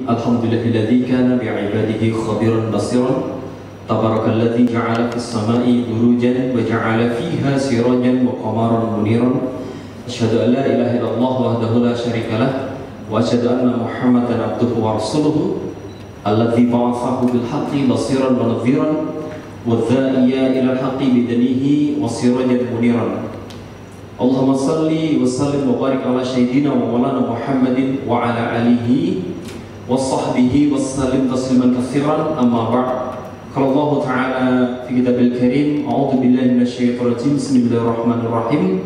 Alhamdulillahilladzi kana bi'ibadihi khabiran basiran. Tabarakalladzi ja'ala fis sama'i burujan wa ja'ala fiha sirajan wa qamaran muniran. Asyhadu an la ilaha illallah wahdahu la syarikalah wa asyhadu anna Muhammadan abduhu wa rasuluhu alladzi ba'athahu bil haqqi basiran wa nadhiran wa dha'iya ila al-haqqi bidanihi wa sirajan muniran. Allahumma salli wa sallim wa barik ala sayyidina wa maulana Muhammadin wa ala alihi wa sahbihi wa sallim tasliman katsiran. Amma ba'd. Qala Allah Ta'ala fi kitabil karim, a'udzu billahi minasyaitonir rajim. Bismillahirrahmanirrahim.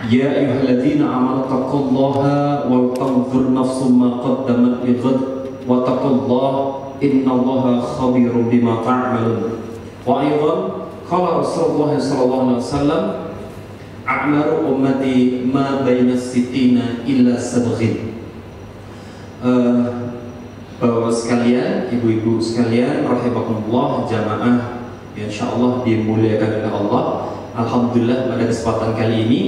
Ya ayyuhalladzina amanu taqullaha wa tanzur nafsum ma qaddamat lighad wa taqullaha innallaha khabirum bima ta'malun. Wa aidan qala Rasulullah sallallahu alaihi wasallam, a'maru ummati ma baina sittina illa sabghin. Bapak sekalian, ibu-ibu sekalian, rahimakumullah, jamaah yang insyaallah dimuliakan oleh Allah. Alhamdulillah pada kesempatan kali ini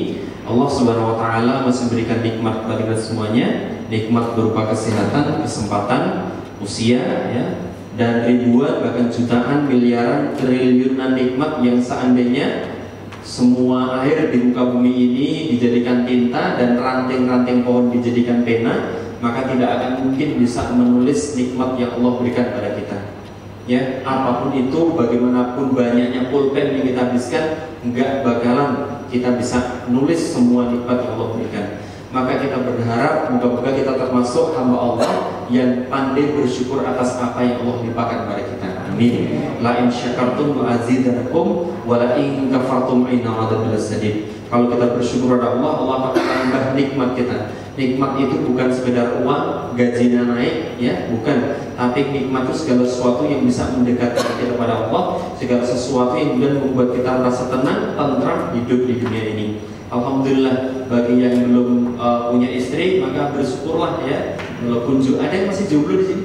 Allah Subhanahu wa taala masih memberikan nikmat bagi kita semuanya, nikmat berupa kesehatan, kesempatan, usia ya, dan ribuan bahkan jutaan, miliaran, triliunan nikmat yang seandainya semua air di muka bumi ini dijadikan tinta dan ranting-ranting pohon dijadikan pena, maka tidak akan mungkin bisa menulis nikmat yang Allah berikan pada kita. Ya, apapun itu, bagaimanapun banyaknya pulpen yang kita habiskan, enggak bakalan kita bisa nulis semua nikmat yang Allah berikan. Maka kita berharap moga-moga kita termasuk hamba Allah yang pandai bersyukur atas apa yang Allah limpahkan kepada kita. Amin. La in syakartum wa azidanakum wa la in kafartum inna adzabil sadid. Kalau kita bersyukur kepada Allah, Allah akan tambah nikmat kita. Nikmat itu bukan sekedar uang, gajinya naik, ya, bukan. Tapi nikmat itu segala sesuatu yang bisa mendekatkan kita kepada Allah, segala sesuatu yang kemudian membuat kita merasa tenang, tentram hidup di dunia ini. Alhamdulillah, bagi yang belum punya istri maka bersyukurlah ya. Walaupun ada yang masih jomblo di sini.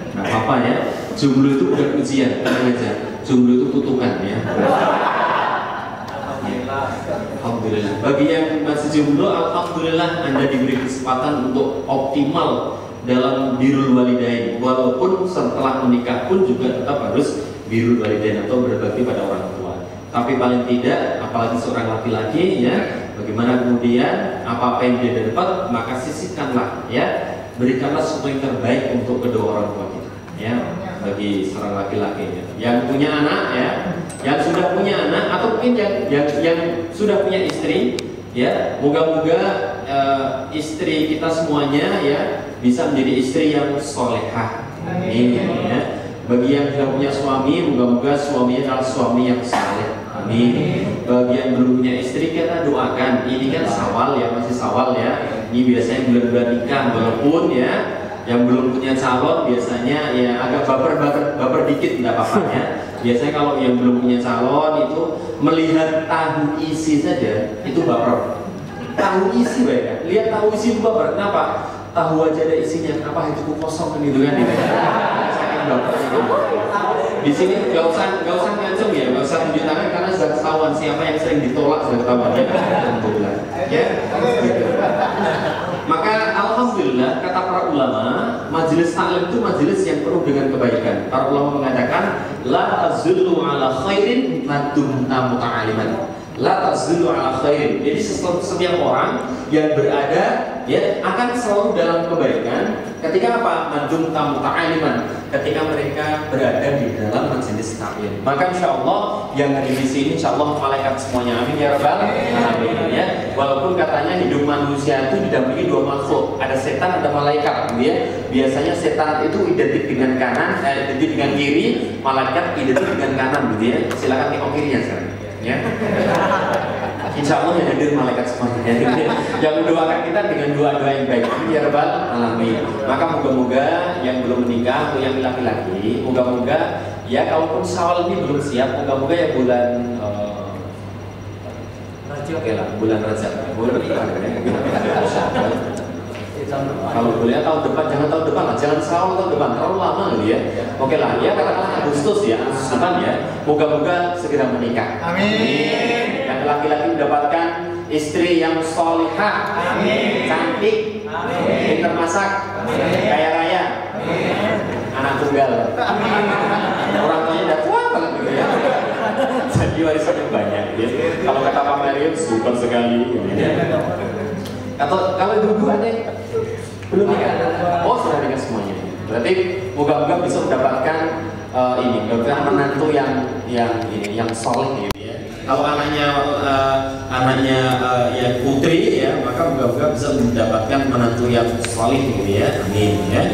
Nggak apa-apa ya. Jomblo itu bukan ujian, tenang aja. Jomblo itu kutukan ya. Alhamdulillah. Bagi yang masih jomblo, alhamdulillah Anda diberi kesempatan untuk optimal dalam birrul walidain. Walaupun setelah menikah pun juga tetap harus birrul walidain atau berbakti pada orang tua. Tapi paling tidak, apalagi seorang laki-laki ya, bagaimana kemudian apa yang dia dapat, maka sisihkanlah ya, berikanlah sesuatu yang terbaik untuk kedua orang tua kita ya. Bagi seorang laki-laki ya, yang punya anak ya, yang sudah punya anak atau mungkin yang sudah punya istri ya, moga-moga istri kita semuanya ya bisa menjadi istri yang solehah. Amin ya. Bagi yang sudah punya suami, moga-moga suaminya adalah suami yang saleh. Amin. Bagi yang belum punya istri, kita doakan. Ini kan Syawal ya, masih Syawal ya. Ini biasanya bulan-bulan nikah, walaupun ya yang belum punya calon biasanya ya agak baper dikit, tidak apa-apa ya. Biasanya kalau yang belum punya calon itu melihat tahu isi saja itu baper. Tahu isi baik ya. Lihat tahu isi itu baper. Kenapa? Tahu aja ada isinya. Apa itu kosong kan gitu kan? Di sini nggak usah ngancem ya, nggak usah tunjuk tangan karena sudah ketahuan siapa yang sering ditolak sudah ketahuan ya. Alhamdulillah. Ya. Maka alhamdulillah kata para ulama, majelis taklim itu majelis yang penuh dengan kebaikan. Para ulama mengatakan la tazullu ala khairin madumta muta'aliman. La tazullu ala khairin. Jadi setiap orang yang berada ya akan selalu dalam kebaikan ketika apa? Madumta muta'aliman. Ketika mereka berada di dalam majelis taklim. Maka insya Allah yang hadir di sini insya Allah malaikat semuanya, amin ya rabbal alamin ya. Walaupun katanya hidup manusia itu didampingi dua makhluk, ada setan, ada malaikat, ya. Biasanya setan itu identik dengan kanan, identik dengan kiri, malaikat identik dengan kanan, gitu ya. Silakan tengok kirinya sekarang, ya. Insya Allah yang hadir malaikat semuanya yang mendoakan kita dengan doa-doa yang baik ya rabbal alamin. Maka moga-moga yang belum menikah atau yang laki-laki, moga-moga ya kalaupun Syawal ini belum siap, moga-moga ya bulan Rajab ya lah, bulan Rajab boleh kalau boleh tahun depan, jangan tahun depan lah, jangan Syawal tahun depan, terlalu lama gitu ya. Oke lah, ya katakanlah Agustus ya, Agustus depan ya. Moga-moga segera menikah. Amin. Yang laki-laki mendapatkan istri yang sholihah, cantik, pintar masak, kaya raya, anak tunggal, orang tuanya udah tua banget gitu ya, jadi warisannya banyak ya. Kalau kata Pak Mariam super sekali ya. Kalau ibu-ibu ada yang belum nikah? Oh, sudah nikah semuanya. Berarti moga-moga bisa mendapatkan mendapatkan menantu yang soleh gitu ya. Kalau anaknya yang putri ya, maka moga-moga bisa mendapatkan menantu yang soleh gitu ya. Amin ya.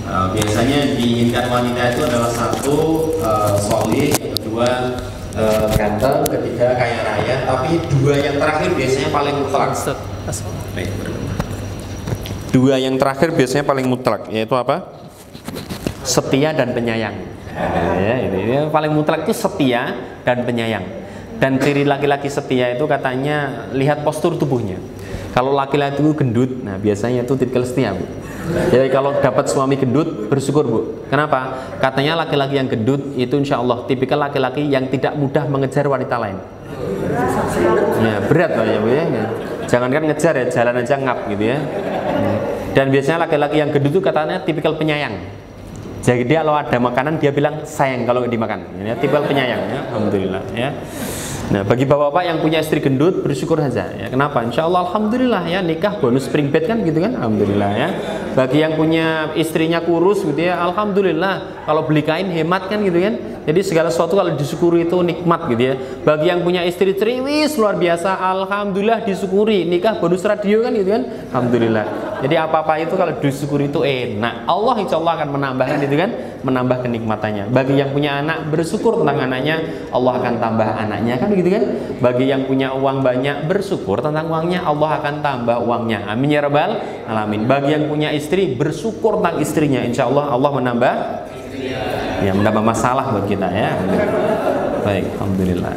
Biasanya diinginkan wanita itu adalah satu soleh, yang kedua ganteng, ketiga kaya raya, tapi dua yang terakhir biasanya paling mutlak. Dua yang terakhir biasanya paling mutlak, yaitu apa? Setia dan penyayang. Ini paling mutlak itu setia dan penyayang. Dan ciri laki-laki setia itu katanya lihat postur tubuhnya. Kalau laki-laki itu gendut, nah biasanya itu tipikal setia, Bu. Jadi kalau dapat suami gendut, bersyukur, Bu. Kenapa? Katanya laki-laki yang gendut itu insya Allah tipikal laki-laki yang tidak mudah mengejar wanita lain. Ya, berat loh ya, Bu ya. Jangankan ngejar ya, jalan aja ngap gitu ya. Dan biasanya laki-laki yang gendut itu katanya tipikal penyayang. Jadi dia kalau ada makanan dia bilang sayang kalau dimakan. Ya, tipikal penyayang ya, alhamdulillah ya. Nah, bagi bapak-bapak yang punya istri gendut bersyukur saja ya. Kenapa? Insya Allah alhamdulillah ya, nikah bonus spring bed kan gitu kan, alhamdulillah ya. Bagi yang punya istrinya kurus gitu ya, alhamdulillah. Kalau beli kain hemat kan gitu kan. Jadi segala sesuatu kalau disyukuri itu nikmat gitu ya. Bagi yang punya istri ceriwis luar biasa, alhamdulillah disyukuri. Nikah bonus radio kan gitu kan, alhamdulillah. Jadi apa-apa itu kalau disyukuri itu enak. Allah insya Allah akan menambahkan itu kan, menambah kenikmatannya. Bagi yang punya anak bersyukur tentang anaknya, Allah akan tambah anaknya kan gitu kan. Bagi yang punya uang banyak bersyukur tentang uangnya, Allah akan tambah uangnya. Amin ya rabbal alamin. Bagi yang punya istri bersyukur tentang istrinya, insya Allah Allah menambah ya, menambah masalah buat kita ya. Baik, alhamdulillah.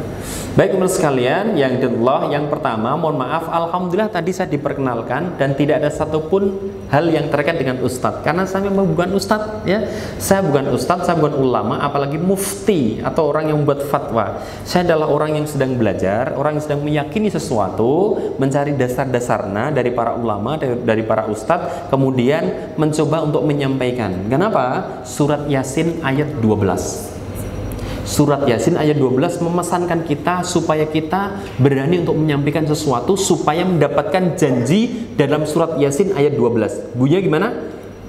Baik teman sekalian, yang pertama, mohon maaf, alhamdulillah tadi saya diperkenalkan dan tidak ada satupun hal yang terkait dengan ustadz, karena saya memang bukan ustadz ya. Saya bukan ustadz, saya bukan ulama, apalagi mufti atau orang yang membuat fatwa. Saya adalah orang yang sedang belajar, orang yang sedang meyakini sesuatu, mencari dasar-dasarnya dari para ulama, dari para ustadz, kemudian mencoba untuk menyampaikan. Kenapa? Surat Yasin ayat 12. Surat Yasin ayat 12 memesankan kita supaya kita berani untuk menyampaikan sesuatu supaya mendapatkan janji dalam surat Yasin ayat 12. Bunyinya gimana?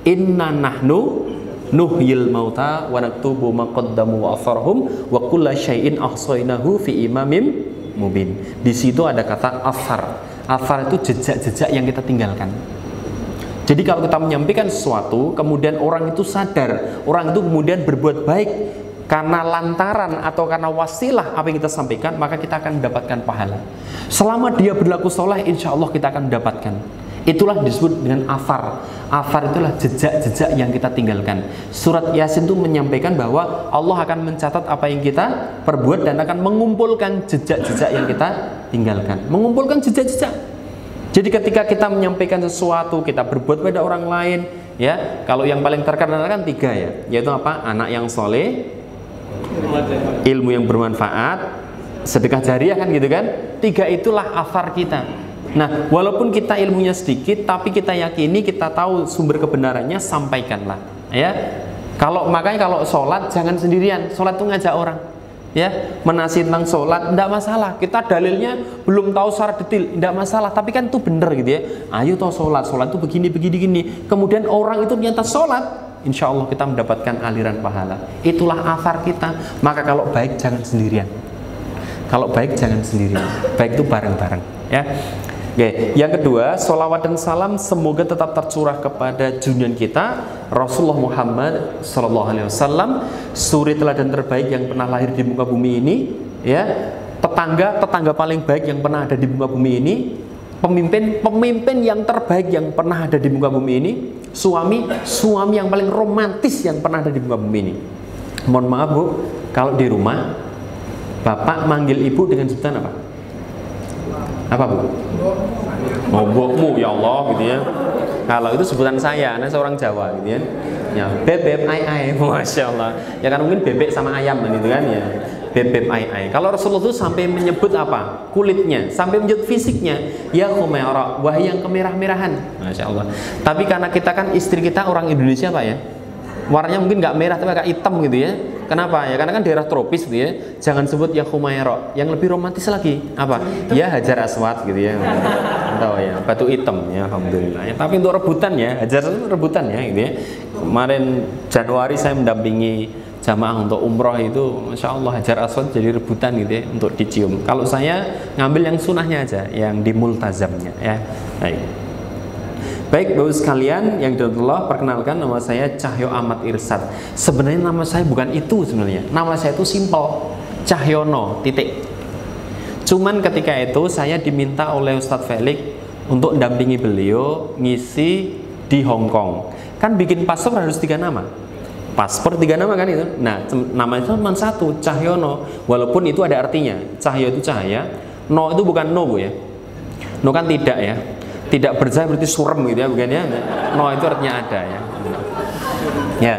Inna nahnu nuhyil mauta wa naktubu ma qaddamu wa atharhum wa kulla syai'in ahsaynahu fi imamim mubin. Di situ ada kata athar. Athar itu jejak-jejak yang kita tinggalkan. Jadi kalau kita menyampaikan sesuatu, kemudian orang itu sadar, orang itu kemudian berbuat baik karena lantaran atau karena wasilah apa yang kita sampaikan, maka kita akan mendapatkan pahala. Selama dia berlaku soleh, insya Allah kita akan mendapatkan. Itulah disebut dengan afar. Afar itulah jejak-jejak yang kita tinggalkan. Surat Yasin itu menyampaikan bahwa Allah akan mencatat apa yang kita perbuat dan akan mengumpulkan jejak-jejak yang kita tinggalkan. Mengumpulkan jejak-jejak. Jadi ketika kita menyampaikan sesuatu, kita berbuat pada orang lain, ya. Kalau yang paling terkenal kan 3 ya, yaitu apa? Anak yang soleh, ilmu yang bermanfaat, sedekah jariah kan gitu kan. 3 itulah afar kita. Nah, walaupun kita ilmunya sedikit, tapi kita yakini, kita tahu sumber kebenarannya, sampaikanlah ya. Makanya kalau sholat jangan sendirian. Sholat itu ngajak orang ya. Menasih tentang sholat tidak masalah, kita dalilnya belum tahu secara detail, tidak masalah, tapi kan itu benar gitu ya. Ayo tahu sholat itu begini. Kemudian orang itu ternyata sholat, insya Allah kita mendapatkan aliran pahala. Itulah afar kita. Maka kalau baik jangan sendirian. Kalau baik jangan sendirian. Baik itu bareng-bareng ya. Oke. Yang kedua, sholawat dan salam semoga tetap tercurah kepada junjungan kita Rasulullah Muhammad SAW, suri teladan terbaik yang pernah lahir di muka bumi ini ya. Tetangga paling baik yang pernah ada di muka bumi ini, pemimpin yang terbaik yang pernah ada di muka bumi ini, suami yang paling romantis yang pernah ada di muka bumi ini. Mohon maaf Bu, kalau di rumah bapak manggil ibu dengan sebutan apa? Apa Bu? Oh, mbokmu ya Allah gitu ya. Kalau itu sebutan saya seorang Jawa gitu ya. Ya, bebek, ai, masya Allah. Ya kan mungkin bebek sama ayam gitu kan ya. beb ai. Kalau Rasulullah itu sampai menyebut apa? Kulitnya, sampai menyebut fisiknya. Ya Humaira, wahai yang kemerah-merahan. Masya Allah. Tapi karena kita kan istri kita orang Indonesia Pak ya, warnanya mungkin nggak merah tapi agak hitam gitu ya. Kenapa? Ya karena kan daerah tropis gitu ya. Jangan sebut ya Humaira. Yang lebih romantis lagi apa? Ya Hajar Aswad gitu ya. Tahu ya, batu hitam ya, alhamdulillah. Ya, tapi untuk rebutan ya, Hajar itu rebutan ya gitu ya. Kemarin Januari saya mendampingi jamaah untuk umroh itu, Masya Allah Hajar Aswad jadi rebutan gitu ya untuk dicium. Kalau saya ngambil yang sunahnya aja, yang di multazamnya ya. Baik Bapak sekalian yang dirahmati, perkenalkan nama saya Cahyo Ahmad Irsad. Sebenarnya nama saya bukan itu sebenarnya. Nama saya itu simpel, Cahyono titik. Cuman ketika itu saya diminta oleh Ustadz Felix untuk dampingi beliau ngisi di Hong Kong. Kan bikin paspor harus 3 nama. Paspor 3 nama kan itu. Nah, nama itu cuma satu, Cahyono. Walaupun itu ada artinya. Cahyo itu cahaya, no itu bukan no Bu ya. No kan tidak ya. Tidak bercahaya berarti surem gitu ya, bukan ya. No itu artinya ada ya. Ya.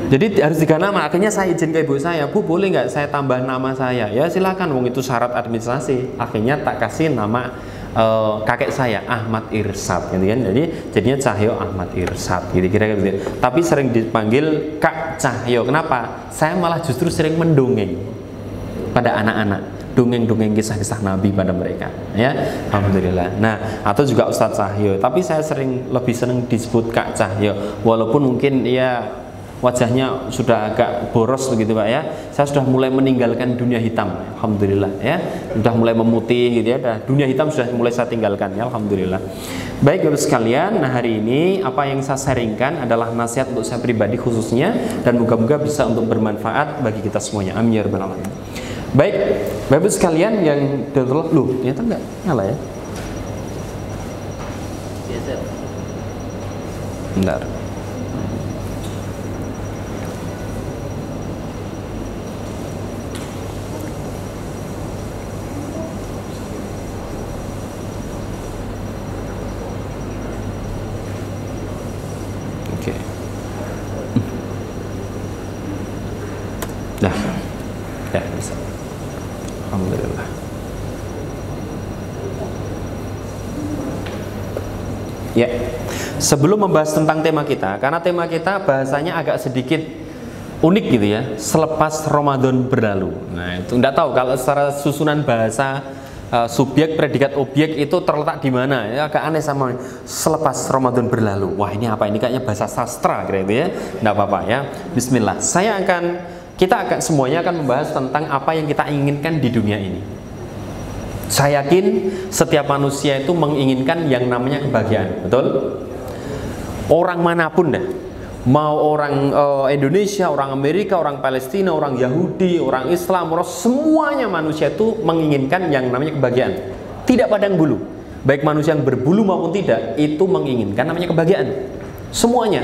Jadi harus 3 nama. Akhirnya saya izin ke ibu saya, Bu boleh nggak saya tambah nama saya? Ya silakan, wong itu syarat administrasi. Akhirnya tak kasih nama kakek saya Ahmad Irsad gitu kan. Jadi jadinya Cahyo Ahmad Irsad gitu kira-kira gitu. Tapi sering dipanggil Kak Cahyo. Kenapa? Saya malah justru sering mendongeng pada anak-anak. Dongeng-dongeng kisah-kisah Nabi pada mereka ya, alhamdulillah. Nah, atau juga Ustadz Cahyo, tapi saya lebih senang disebut Kak Cahyo, walaupun mungkin ya wajahnya sudah agak boros begitu Pak ya. Saya sudah mulai meninggalkan dunia hitam, alhamdulillah ya, sudah mulai memutih gitu ya. Dunia hitam sudah mulai saya tinggalkan ya, alhamdulillah. Baik Bapak sekalian, nah hari ini apa yang saya sharingkan adalah nasihat untuk saya pribadi khususnya, dan moga-moga bisa untuk bermanfaat bagi kita semuanya. Amin ya rabbal alamin. Baik, Bapak sekalian yang terlalu ternyata enggak nyala ya. Bentar. Oke. Dah. Ya, bisa. Alhamdulillah. Ya, sebelum membahas tentang tema kita, karena tema kita bahasanya agak sedikit unik gitu ya, selepas Ramadan berlalu. Nah, itu enggak tahu kalau secara susunan bahasa subjek, predikat, objek itu terletak di mana ya, agak aneh sama selepas Ramadan berlalu. Wah, ini apa? Ini kayaknya bahasa sastra kira gitu ya. Enggak apa-apa ya. Bismillah. Kita akan semuanya akan membahas tentang apa yang kita inginkan di dunia ini. Saya yakin setiap manusia itu menginginkan yang namanya kebahagiaan, betul? Orang manapun dah, mau orang Indonesia, orang Amerika, orang Palestina, orang Yahudi, orang Islam, semuanya manusia itu menginginkan yang namanya kebahagiaan. Tidak pandang bulu, baik manusia yang berbulu maupun tidak, itu menginginkan namanya kebahagiaan. Semuanya,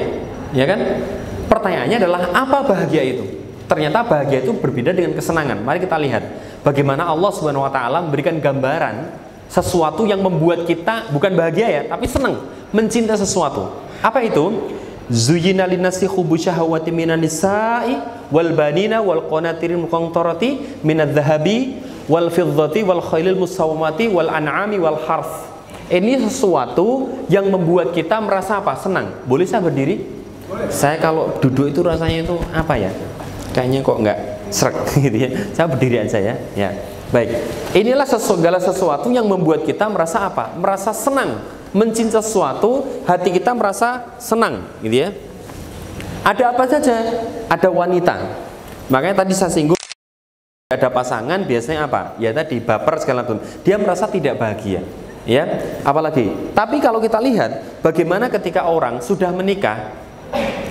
ya kan? Pertanyaannya adalah apa bahagia itu? Ternyata bahagia itu berbeda dengan kesenangan. Mari kita lihat bagaimana Allah Subhanahu wa taala memberikan gambaran sesuatu yang membuat kita bukan bahagia ya, tapi senang, mencinta sesuatu. Apa itu? Zuyyina linnasi hubbu syahawati minan nisa'i wal banina wal qanatiril muqantarati minadh dhahabi wal fiddati wal khailil musawwamati wal an'ami wal harf. Ini sesuatu yang membuat kita merasa apa? Senang. Boleh saya berdiri? Boleh. Saya kalau duduk itu rasanya itu apa ya? Kayaknya kok nggak srek gitu ya. Saya berdiri aja ya. Ya. Baik. Inilah segala sesuatu yang membuat kita merasa apa? Merasa senang, mencinta sesuatu, hati kita merasa senang, gitu ya. Ada apa saja? Ada wanita. Makanya tadi saya singgung ada pasangan biasanya apa? Ya tadi baper segala macam. Dia merasa tidak bahagia. Ya, apalagi. Tapi kalau kita lihat bagaimana ketika orang sudah menikah,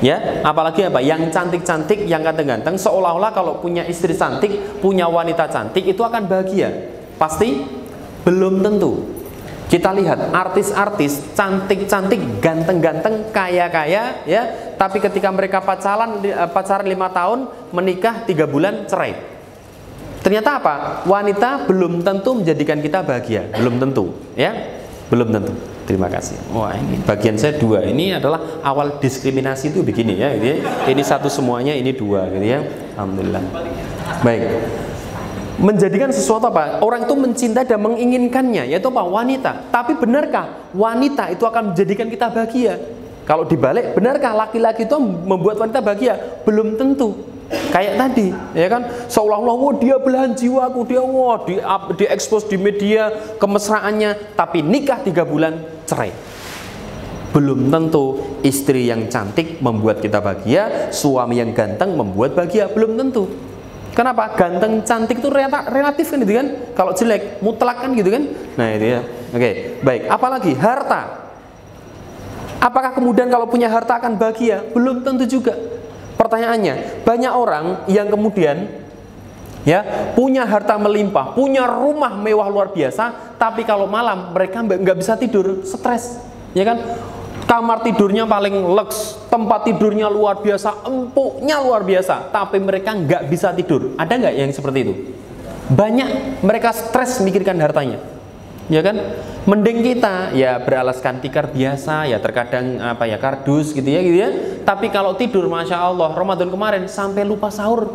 ya, apalagi apa? Yang cantik-cantik, yang ganteng-ganteng, seolah-olah kalau punya istri cantik, punya wanita cantik itu akan bahagia. Pasti belum tentu. Kita lihat artis-artis cantik-cantik, ganteng-ganteng, kaya-kaya, ya. Tapi ketika mereka pacaran 5 tahun, menikah 3 bulan cerai. Ternyata apa? Wanita belum tentu menjadikan kita bahagia, belum tentu, ya, belum tentu. Terima kasih. Wah, ini bagian saya 2. Ini adalah awal diskriminasi itu begini ya, gitu ya. Ini 1 semuanya, ini 2 gitu ya. Alhamdulillah. Baik. menjadikan sesuatu apa? Orang itu mencintai dan menginginkannya, yaitu apa? Wanita. Tapi benarkah wanita itu akan menjadikan kita bahagia? Kalau dibalik, benarkah laki-laki itu membuat wanita bahagia? Belum tentu. Kayak tadi, ya kan? Seolah-olah dia belahan jiwaku, dia diekspos di media kemesraannya, tapi nikah 3 bulan cerai. Belum tentu istri yang cantik membuat kita bahagia, suami yang ganteng membuat bahagia, belum tentu. Kenapa? Ganteng, cantik itu relatif kan gitu kan? Kalau jelek, mutlak kan gitu kan? Nah itu ya. Oke, baik. Apalagi harta. Apakah kemudian kalau punya harta akan bahagia? Belum tentu juga. Pertanyaannya, banyak orang yang kemudian ya punya harta melimpah, punya rumah mewah luar biasa, tapi kalau malam mereka nggak bisa tidur, stres, ya kan? Kamar tidurnya paling lux, tempat tidurnya luar biasa, empuknya luar biasa, tapi mereka nggak bisa tidur. Ada nggak yang seperti itu? Banyak. Mereka stres mikirkan hartanya, ya kan? Mending kita ya beralaskan tikar biasa, ya terkadang apa ya kardus gitu ya. Tapi kalau tidur, masya Allah, Ramadan kemarin sampai lupa sahur,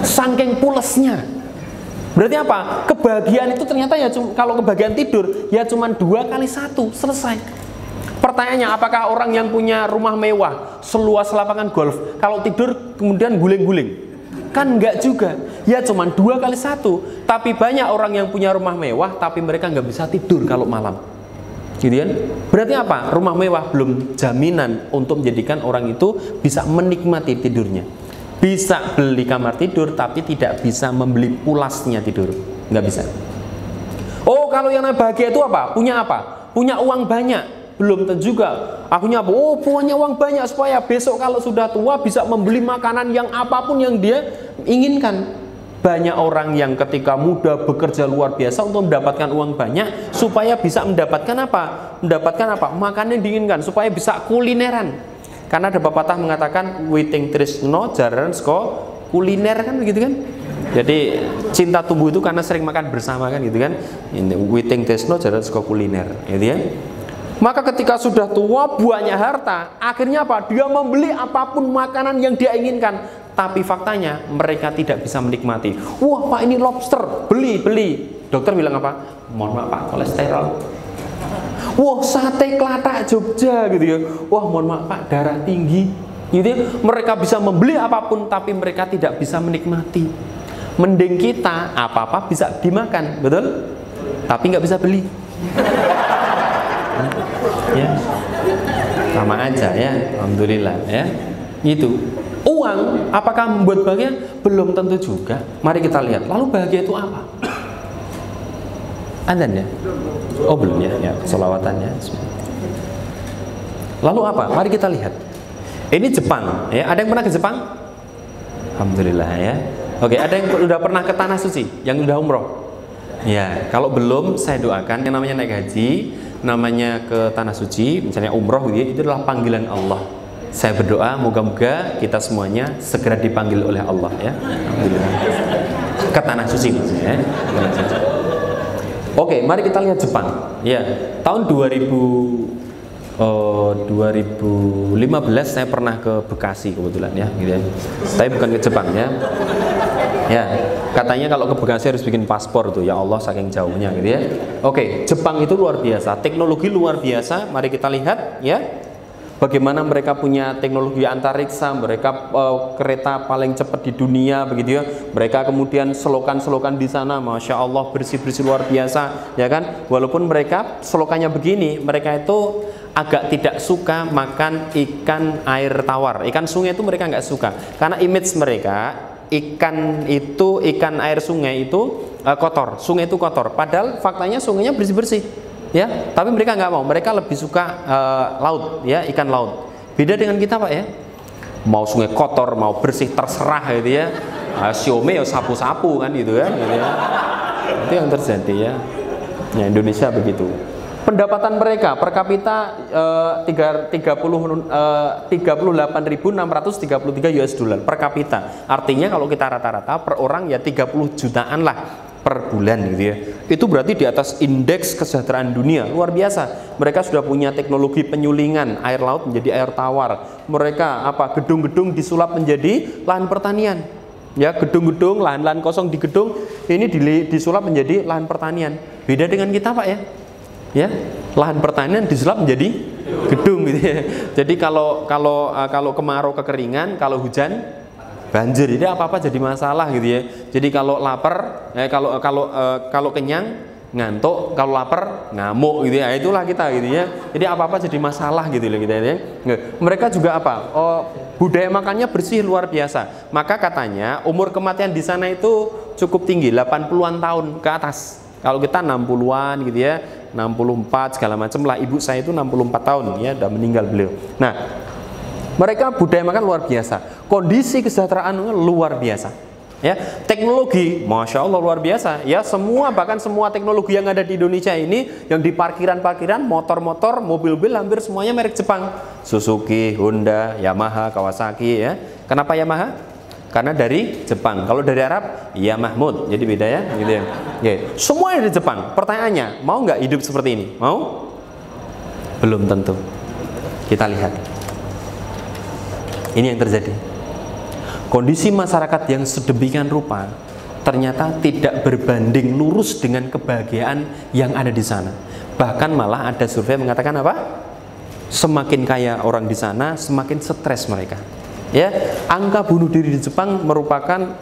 saking pulesnya. Berarti apa? Kebahagiaan itu ternyata ya kalau kebahagiaan tidur ya cuma 2 kali 1 selesai. Pertanyaannya, apakah orang yang punya rumah mewah, seluas lapangan golf, kalau tidur kemudian guling-guling? Kan enggak juga. Ya cuma 2 kali 1. Tapi banyak orang yang punya rumah mewah, tapi mereka nggak bisa tidur kalau malam. Gitu kan? Berarti apa? Rumah mewah belum jaminan untuk menjadikan orang itu bisa menikmati tidurnya. Bisa beli kamar tidur, tapi tidak bisa membeli pulasnya tidur. Nggak bisa. Oh, kalau yang bahagia itu apa? Punya apa? Punya uang banyak. Belum tentu juga. Akunya apa? Oh, punya uang banyak supaya besok kalau sudah tua bisa membeli makanan yang apapun yang dia inginkan. Banyak orang yang ketika muda bekerja luar biasa untuk mendapatkan uang banyak supaya bisa mendapatkan apa? Mendapatkan apa? Makanan yang diinginkan supaya bisa kulineran. Karena ada pepatah mengatakan witing tresno jaran saka kuliner kan begitu kan? Jadi cinta tumbuh itu karena sering makan bersama kan gitu kan? Ini witing tresno jaran saka kuliner, gitu ya. Maka ketika sudah tua banyak harta, akhirnya apa? Dia membeli apapun makanan yang dia inginkan, tapi faktanya mereka tidak bisa menikmati. Wah Pak, ini lobster, beli. Dokter bilang apa? Mohon maaf Pak, kolesterol. Wah, sate Klatak Jogja gitu ya. Wah, mohon maaf Pak, darah tinggi. Gitu ya. Mereka bisa membeli apapun, tapi mereka tidak bisa menikmati. Mending kita apa-apa bisa dimakan, betul? Tapi nggak bisa beli. Ya, sama aja ya, alhamdulillah ya. Itu uang apakah membuat bahagia? Belum tentu juga. Mari kita lihat. Lalu bahagia itu apa? Adzan ya? Oh belum ya, ya sholawatan ya. Lalu apa? Mari kita lihat. Ini Jepang ya. Ada yang pernah ke Jepang? Alhamdulillah ya. Oke, ada yang udah pernah ke Tanah Suci? Yang udah umroh? Ya, kalau belum saya doakan yang namanya naik haji, namanya ke Tanah Suci, misalnya umroh gitu, itu adalah panggilan Allah. Saya berdoa moga-moga kita semuanya segera dipanggil oleh Allah ya. Alhamdulillah. Ke Tanah Suci maksudnya ya. Oke, mari kita lihat Jepang. Ya, tahun 2015 saya pernah ke Bekasi kebetulan ya, gitu ya. Tapi bukan ke Jepang ya. Ya, katanya kalau ke Bekasi harus bikin paspor tuh, ya Allah saking jauhnya gitu ya. Oke, Jepang itu luar biasa, teknologi luar biasa. Mari kita lihat ya, bagaimana mereka punya teknologi antariksa, mereka kereta paling cepat di dunia begitu ya. Mereka kemudian selokan-selokan di sana, masya Allah bersih-bersih luar biasa, ya kan? Walaupun mereka selokannya begini, mereka itu agak tidak suka makan ikan air tawar, ikan sungai itu mereka nggak suka, karena image mereka ikan air sungai itu kotor, sungai itu kotor. Padahal faktanya sungainya bersih-bersih, ya. Tapi mereka nggak mau, mereka lebih suka laut, ya, ikan laut. Beda dengan kita Pak ya. Mau sungai kotor, mau bersih terserah gitu ya. Siome ya sapu-sapu kan gitu kan, gitu ya. Itu yang terjadi ya. Ya Indonesia begitu. Pendapatan mereka per kapita 38.633 US dollar per kapita. Artinya kalau kita rata-rata per orang ya 30 jutaan lah per bulan gitu ya. Itu berarti di atas indeks kesejahteraan dunia, luar biasa. Mereka sudah punya teknologi penyulingan air laut menjadi air tawar. Mereka gedung-gedung disulap menjadi lahan pertanian. Ya, gedung-gedung, lahan-lahan kosong di gedung ini disulap menjadi lahan pertanian. Beda dengan kita, Pak ya. Ya, lahan pertanian disulap menjadi gedung gitu ya. Jadi kalau kemarau kekeringan, kalau hujan banjir. Jadi apa-apa jadi masalah gitu ya. Jadi kalau lapar, kalau kenyang ngantuk, kalau lapar ngamuk gitu ya. Itulah kita gitu ya. Jadi apa-apa jadi masalah gitu loh kita ya. Mereka juga apa? Budaya makannya bersih luar biasa. Maka katanya umur kematian di sana itu cukup tinggi, 80-an tahun ke atas. Kalau kita 60-an gitu ya, 64 segala macam lah. Ibu saya itu 64 tahun ya, udah meninggal beliau. Nah, mereka budaya makan luar biasa. Kondisi kesejahteraan luar biasa. Ya, teknologi, masya Allah luar biasa. Ya, bahkan semua teknologi yang ada di Indonesia ini, yang di parkiran-parkiran, motor-motor, mobil-mobil hampir semuanya merek Jepang. Suzuki, Honda, Yamaha, Kawasaki. Ya, kenapa Yamaha? Karena dari Jepang. Kalau dari Arab, ya Mahmud. Jadi beda ya, gitu ya. Oke. Semua dari Jepang. Pertanyaannya, mau nggak hidup seperti ini? Mau? Belum tentu. Kita lihat. Ini yang terjadi. Kondisi masyarakat yang sedemikian rupa ternyata tidak berbanding lurus dengan kebahagiaan yang ada di sana. Bahkan malah ada survei mengatakan apa? Semakin kaya orang di sana, semakin stres mereka. Ya, angka bunuh diri di Jepang merupakan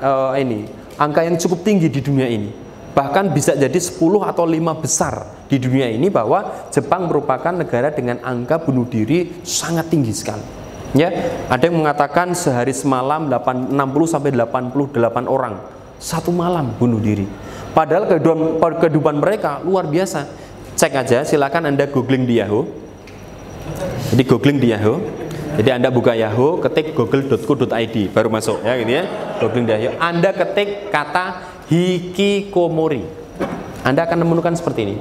angka yang cukup tinggi di dunia ini. Bahkan bisa jadi 10 atau 5 besar di dunia ini, bahwa Jepang merupakan negara dengan angka bunuh diri sangat tinggi sekali. Ya, ada yang mengatakan sehari semalam 60 sampai 88 orang satu malam bunuh diri. Padahal kehidupan mereka luar biasa. Cek aja, silakan Anda googling di Yahoo. Jadi googling di Yahoo. Jadi Anda buka Yahoo, ketik google.co.id, baru masuk ya gitu ya. Googling di Yahoo. Anda ketik kata hikikomori. Anda akan menemukan seperti ini.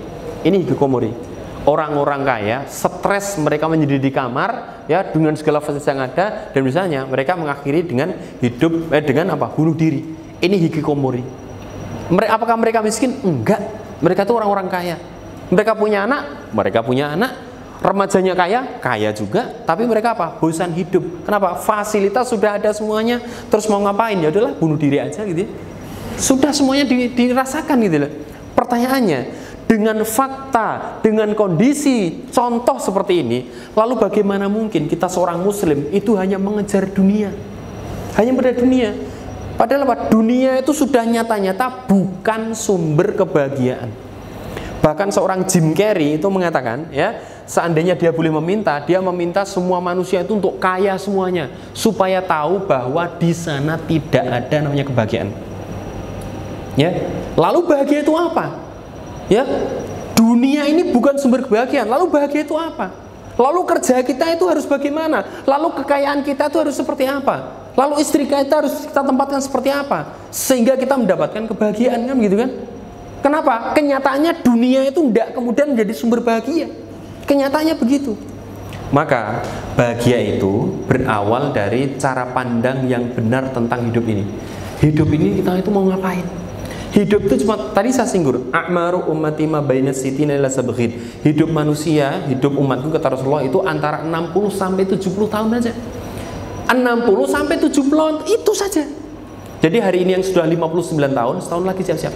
Ini hikikomori. Orang-orang kaya stres, mereka menjadi di kamar ya dengan segala fasilitas yang ada, dan misalnya mereka mengakhiri dengan hidup dengan apa? Bunuh diri. Ini hikikomori. Apakah mereka miskin? Enggak. Mereka itu orang-orang kaya. Mereka punya anak, remajanya kaya juga, tapi mereka apa? Bosan hidup. Kenapa? Fasilitas sudah ada semuanya, terus mau ngapain? Ya udahlah, bunuh diri aja gitu. Sudah semuanya dirasakan gitu loh. Pertanyaannya, dengan fakta, dengan kondisi contoh seperti ini, lalu bagaimana mungkin kita seorang muslim itu hanya mengejar dunia? Hanya pada dunia. Padahal apa? Dunia itu sudah nyata-nyata bukan sumber kebahagiaan. Bahkan seorang Jim Carrey itu mengatakan, ya, seandainya dia boleh meminta, dia meminta semua manusia itu untuk kaya semuanya, supaya tahu bahwa di sana tidak ada namanya kebahagiaan. Ya, lalu bahagia itu apa? Ya, dunia ini bukan sumber kebahagiaan. Lalu bahagia itu apa? Lalu kerja kita itu harus bagaimana? Lalu kekayaan kita itu harus seperti apa? Lalu istri kita harus kita tempatkan seperti apa? Sehingga kita mendapatkan kebahagiaan, kan gitu kan? Kenapa? Kenyataannya dunia itu tidak kemudian menjadi sumber bahagia. Kenyataannya begitu. Maka bahagia itu berawal dari cara pandang yang benar tentang hidup ini. Hidup ini kita itu mau ngapain? Hidup itu cuma, tadi saya singgung, a'maru ummati ma baina sitina ila sab'in. Hidup manusia, hidup umatku kata Rasulullah itu antara 60 sampai 70 tahun aja. 60 sampai 70 tahun itu saja. Jadi hari ini yang sudah 59 tahun, setahun lagi siap-siap.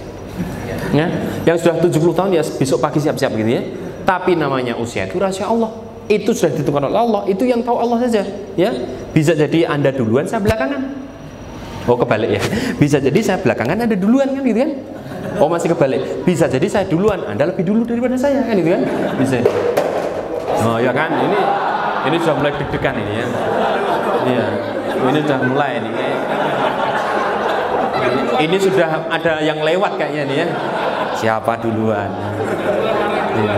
Ya, yang sudah 70 tahun ya besok pagi siap-siap gitu ya. Tapi namanya usia itu rahasia Allah. Itu sudah ditentukan oleh Allah. Itu yang tahu Allah saja. Ya, bisa jadi Anda duluan, saya belakangan. Oh kebalik ya. Bisa jadi saya belakangan, Anda duluan kan gitu kan. Oh masih kebalik. Bisa jadi saya duluan, Anda lebih dulu daripada saya kan gitu kan. Bisa. Oh ya kan. Ini sudah mulai deg-degan ini ya. Iya. Ini sudah mulai ini. Ini sudah ada yang lewat kayaknya nih ya. Siapa duluan? Ya.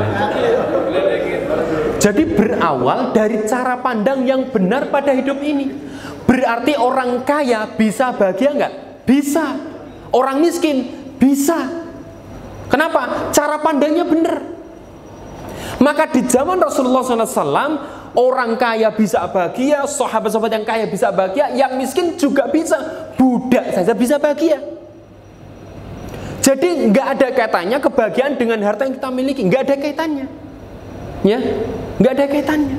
Jadi berawal dari cara pandang yang benar pada hidup ini. Berarti orang kaya bisa bahagia nggak? Bisa. Orang miskin bisa. Kenapa? Cara pandangnya benar. Maka di zaman Rasulullah SAW, orang kaya bisa bahagia, sahabat-sahabat yang kaya bisa bahagia, yang miskin juga bisa, budak saja bisa bahagia. Jadi nggak ada kaitannya kebahagiaan dengan harta yang kita miliki, nggak ada kaitannya, ya, nggak ada kaitannya.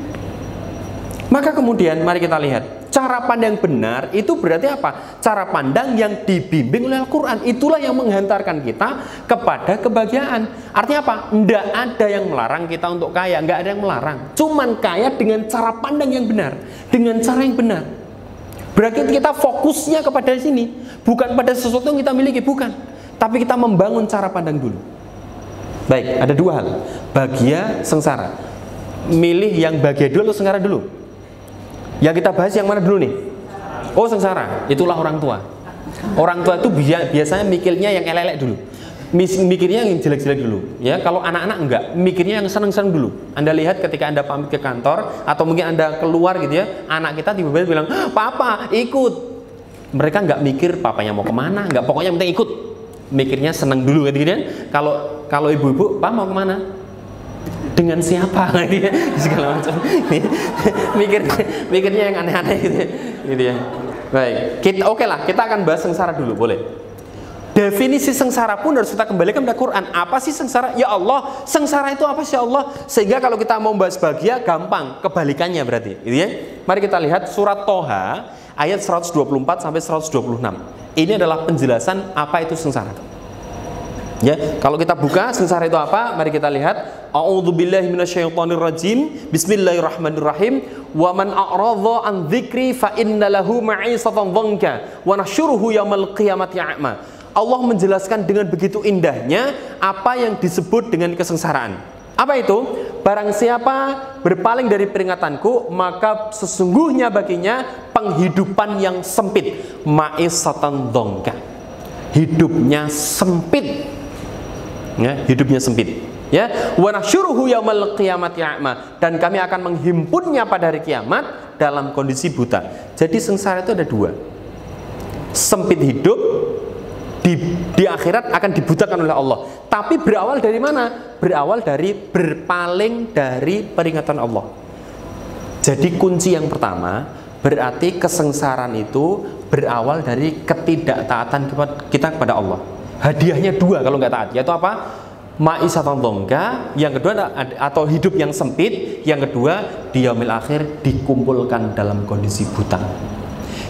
Maka kemudian mari kita lihat Cara pandang benar itu berarti apa? Cara pandang yang dibimbing oleh Al-Quran. Itulah yang menghantarkan kita kepada kebahagiaan. Artinya apa? Tidak ada yang melarang kita untuk kaya, nggak ada yang melarang. Cuman kaya dengan cara pandang yang benar, dengan cara yang benar. Berarti kita fokusnya kepada sini, bukan pada sesuatu yang kita miliki, bukan. Tapi kita membangun cara pandang dulu. Baik, ada dua hal. Bahagia, sengsara. Milih yang bahagia dulu atau sengsara dulu? Yang kita bahas yang mana dulu nih? Oh, sengsara. Itulah orang tua. Orang tua itu biasanya mikirnya yang elek-elek dulu. Mikirnya yang jelek-jelek dulu. Ya, kalau anak-anak enggak, mikirnya yang seneng-seneng dulu. Anda lihat ketika Anda pamit ke kantor atau mungkin Anda keluar gitu ya, anak kita tiba-tiba bilang, "Papa, ikut." Mereka enggak mikir papanya mau kemana, enggak, pokoknya penting ikut. Mikirnya seneng dulu gitu kan. Kalau ibu-ibu, "Pak mau kemana?" Dengan siapa segala macam. mikirnya yang aneh-aneh gitu ya. Baik, oke lah, kita akan bahas sengsara dulu, boleh. Definisi sengsara pun harus kita kembalikan pada Quran. Apa sih sengsara? Ya Allah, sengsara itu apa sih ya Allah? Sehingga kalau kita mau bahas bahagia, gampang, kebalikannya berarti, gitu ya. Mari kita lihat surat Toha ayat 124 sampai 126. Ini adalah penjelasan apa itu sengsara. Ya, kalau kita buka sengsara itu apa? Mari kita lihat. A'udzubillahi minasyaitonirrajim. Bismillahirrahmanirrahim. Wa man a'radha an dzikri fa innalahu ma'isatan dhanka wa nasyuruhu yaumal qiyamati a'ma. Allah menjelaskan dengan begitu indahnya apa yang disebut dengan kesengsaraan. Apa itu? Barang siapa berpaling dari peringatanku, maka sesungguhnya baginya penghidupan yang sempit. Ma'isatan dhanka. Hidupnya sempit. Ya, hidupnya sempit. Ya, wa nasyuruhu yaumal qiyamati a'ma, dan kami akan menghimpunnya pada hari kiamat dalam kondisi buta. Jadi sengsara itu ada dua. Sempit hidup, di akhirat akan dibutakan oleh Allah. Tapi berawal dari mana? Berawal dari berpaling dari peringatan Allah. Jadi kunci yang pertama, berarti kesengsaraan itu berawal dari ketidaktaatan kita kepada Allah. Hadiahnya dua kalau nggak taat, yaitu apa? Ma'isatan dhanka, yang kedua atau hidup yang sempit, yang kedua di yaumil akhir dikumpulkan dalam kondisi buta.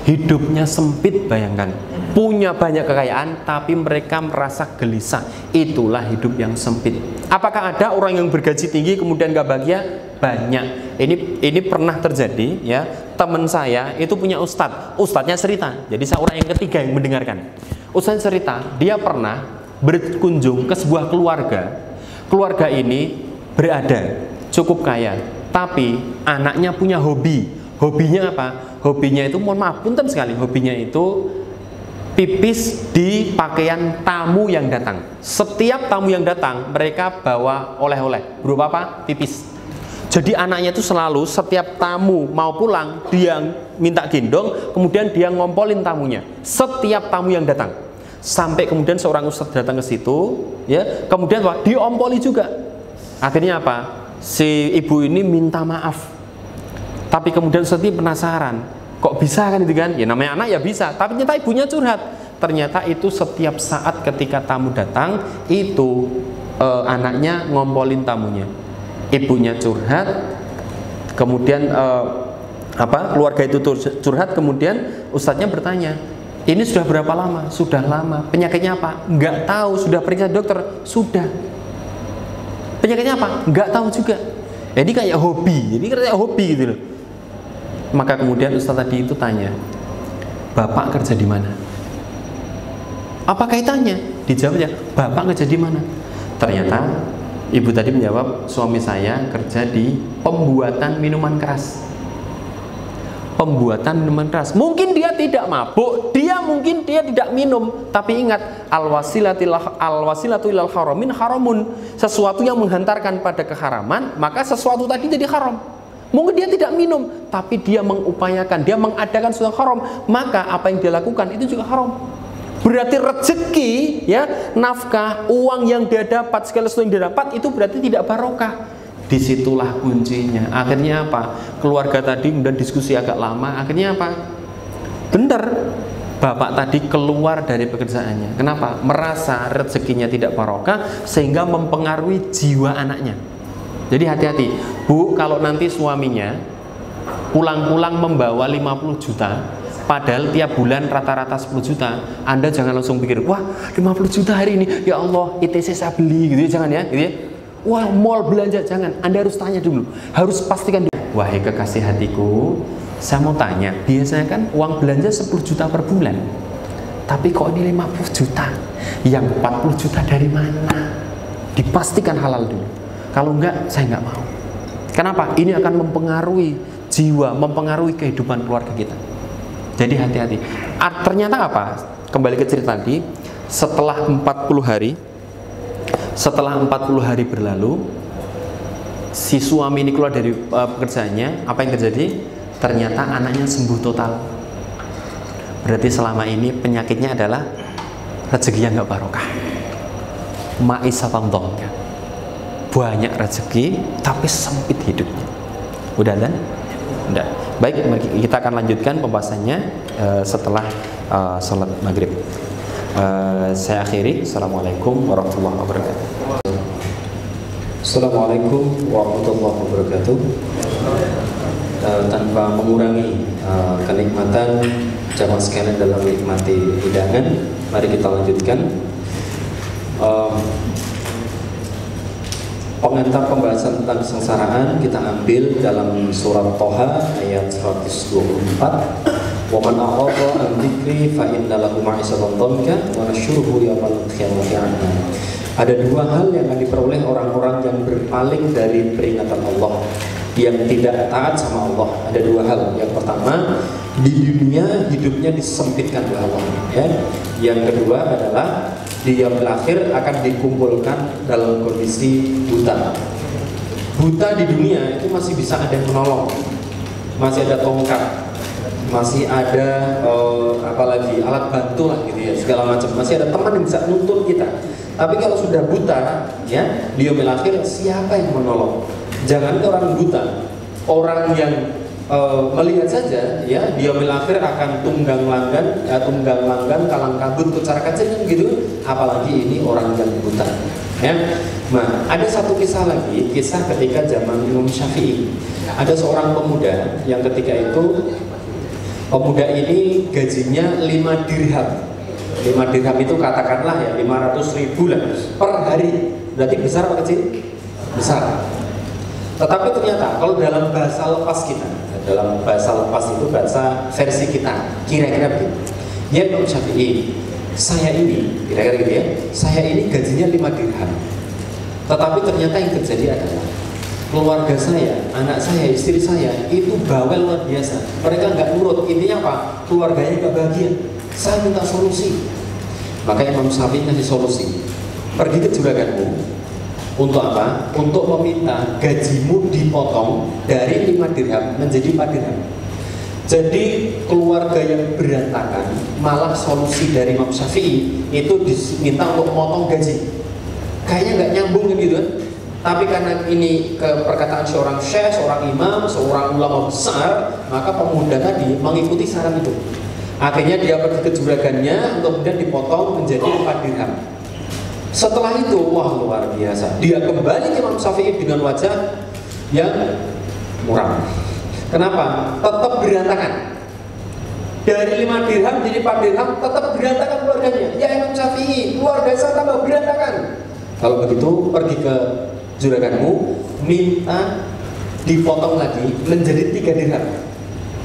Hidupnya sempit, bayangkan, punya banyak kekayaan tapi mereka merasa gelisah. Itulah hidup yang sempit. Apakah ada orang yang bergaji tinggi kemudian nggak bahagia? Banyak. Ini pernah terjadi ya. Teman saya itu punya ustadznya cerita. Jadi saya orang yang ketiga yang mendengarkan. Ustadz cerita, dia pernah berkunjung ke sebuah keluarga. Keluarga ini berada cukup kaya, tapi anaknya punya hobi. Hobinya apa? Hobinya itu, mohon maaf, punten sekali, hobinya itu pipis di pakaian tamu yang datang. Setiap tamu yang datang, mereka bawa oleh-oleh. Berupa apa? Pipis. Jadi anaknya itu selalu setiap tamu mau pulang, dia minta gendong, kemudian dia ngompolin tamunya. Setiap tamu yang datang. Sampai kemudian seorang ustadz datang ke situ, ya, kemudian apa? Diompoli juga. Akhirnya apa? Si ibu ini minta maaf. Tapi kemudian ustadz ini penasaran, kok bisa kan itu kan? Ya namanya anak ya bisa. Tapi ternyata ibunya curhat. Ternyata itu setiap saat ketika tamu datang, itu anaknya ngompolin tamunya. Ibunya curhat, kemudian keluarga itu curhat, kemudian ustadznya bertanya, ini sudah berapa lama? Sudah lama. Penyakitnya apa? Enggak tahu. Sudah periksa dokter? Sudah. Penyakitnya apa? Enggak tahu juga. Ini kayak hobi. Jadi kayak hobi gitu loh. Maka kemudian ustadz tadi itu tanya, Bapak kerja di mana? Apa kaitannya? Dijawabnya, Bapak kerja di mana? Ternyata ibu tadi menjawab, suami saya kerja di pembuatan minuman keras. Pembuatan minuman keras. Mungkin dia tidak mabuk, mungkin dia tidak minum, tapi ingat, al-wasilatu ilal haramin haramun. Sesuatu yang menghantarkan pada keharaman, maka sesuatu tadi jadi haram. Mungkin dia tidak minum, tapi dia mengupayakan, dia mengadakan sesuatu haram, maka apa yang dia lakukan itu juga haram. Berarti rezeki, ya, nafkah, uang yang dia dapat, segala sesuatu yang dia dapat itu berarti tidak barokah. Disitulah kuncinya. Akhirnya apa? Keluarga tadi kemudian diskusi agak lama. Akhirnya apa? Benar, bapak tadi keluar dari pekerjaannya. Kenapa? Merasa rezekinya tidak barokah sehingga mempengaruhi jiwa anaknya. Jadi hati-hati, Bu, kalau nanti suaminya pulang-pulang membawa 50 juta, padahal tiap bulan rata-rata 10 juta, Anda jangan langsung pikir, wah 50 juta hari ini, ya Allah ITC saya beli gitu ya, jangan ya, gitu ya. Wah mall belanja, jangan. Anda harus tanya dulu, harus pastikan dulu. Wahai kekasih hatiku, saya mau tanya, biasanya kan uang belanja 10 juta per bulan, tapi kok ini 50 juta, yang 40 juta dari mana? Dipastikan halal dulu. Kalau enggak, saya enggak mau. Kenapa? Ini akan mempengaruhi jiwa, mempengaruhi kehidupan keluarga kita. Jadi hati-hati. Ternyata apa? Kembali ke cerita tadi, setelah 40 hari berlalu, si suami ini keluar dari pekerjaannya. Apa yang terjadi? Ternyata anaknya sembuh total. Berarti selama ini penyakitnya adalah rezeki yang nggak barokah. Ma'isatan dhanka. Banyak rezeki tapi sempit hidupnya. Udah kan? Udah. Baik, kita akan lanjutkan pembahasannya setelah sholat maghrib. Saya akhiri. Assalamualaikum warahmatullahi wabarakatuh. Assalamualaikum warahmatullahi wabarakatuh. Tanpa mengurangi kenikmatan jamaah sekalian dalam menikmati hidangan, mari kita lanjutkan pengantar pembahasan tentang kesengsaraan. Kita ambil dalam surat Toha ayat 124. Wa man a'rada an dzikri fa inna lahu ma'isatan dhanka wa nasyuruhu yaumal qiyamati 'ama. Ada dua hal yang akan diperoleh orang-orang yang berpaling dari peringatan Allah, yang tidak taat sama Allah. Ada dua hal. Yang pertama, di dunia hidupnya disempitkan oleh Allah, ya. Yang kedua adalah di yaumil akhir akan dikumpulkan dalam kondisi buta. Buta di dunia itu masih bisa ada yang menolong, masih ada tongkat, masih ada apalagi alat bantu lah gitu ya, segala macam, masih ada teman yang bisa nuntun kita. Tapi kalau sudah buta, ya, di yaumil akhir siapa yang menolong? Jangan orang buta, orang yang melihat saja, ya, di yaumil akhir akan tunggang langgan, kalang kabut, kucar kacir gitu. Apalagi ini orang yang buta, ya. Nah, ada satu kisah lagi, kisah ketika zaman Imam Syafi'i. Ada seorang pemuda yang ketika itu, pemuda ini gajinya 5 dirham. 5 dirham itu katakanlah ya 500.000 lah per hari. Berarti besar apa kecil? Besar. Tetapi ternyata kalau dalam bahasa lepas kita, dalam bahasa lepas itu bahasa versi kita, kira-kira begitu. Ya Imam Syafi'i, saya ini, kira-kira gitu ya, saya ini gajinya 5 dirham. Tetapi ternyata yang terjadi adalah keluarga saya, anak saya, istri saya itu bawel luar biasa. Mereka nggak nurut. Intinya apa? Keluarganya nggak bahagia. Saya minta solusi. Maka Imam Syafi'i ngasih solusi. Pergi ke juraganmu. Untuk apa? Untuk meminta gajimu dipotong dari 5 dirham menjadi 4 dirham. Jadi keluarga yang berantakan, malah solusi dari Imam Syafi'i itu diminta untuk memotong gaji. Kayaknya nggak nyambung gitu kan? Tapi karena ini perkataan seorang syekh, seorang imam, seorang ulama besar, maka pemuda tadi mengikuti saran itu. Akhirnya dia pergi ke juragannya untuk kemudian dipotong menjadi 4 dirham. Setelah itu, wah luar biasa. Dia kembali ke Imam Syafi'i dengan wajah yang muram. Kenapa? Tetap berantakan. Dari 5 dirham jadi 4 dirham, tetap berantakan keluarganya. Ya Imam Syafi'i, keluarga saya tambah berantakan. Kalau begitu, pergi ke juraganmu, minta dipotong lagi menjadi 3 dirham.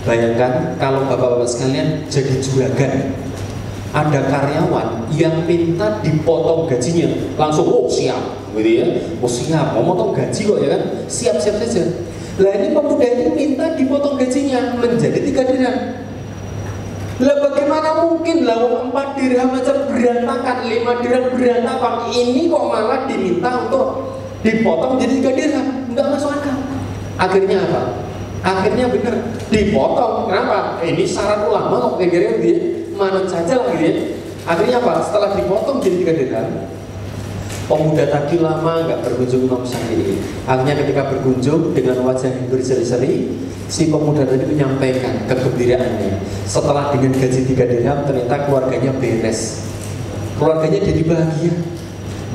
Bayangkan kalau bapak-bapak sekalian jadi juragan, ada karyawan yang minta dipotong gajinya, langsung oh siap, gitu ya, oh siap, mau potong gaji kok ya kan, siap-siap saja. Lah ini pemuda ini minta dipotong gajinya menjadi 3 dirham. Lah bagaimana mungkin lah 4 dirham aja berantakan, 5 dirham berantakan, ini kok malah diminta untuk dipotong jadi 3 dirham? Enggak masuk akal. Akhirnya apa? Akhirnya benar dipotong. Kenapa? Ini syarat ulama kok kira-kira gitu ya. Manut saja lah gitu ya. Akhirnya apa? Setelah dipotong jadi 3 dirham, pemuda tadi lama nggak berkunjung Imam Syafi'i. Akhirnya ketika berkunjung dengan wajah yang berseri-seri, si pemuda tadi menyampaikan kegembiraannya. Setelah dengan gaji 3 dirham, ternyata keluarganya beres. Keluarganya jadi bahagia.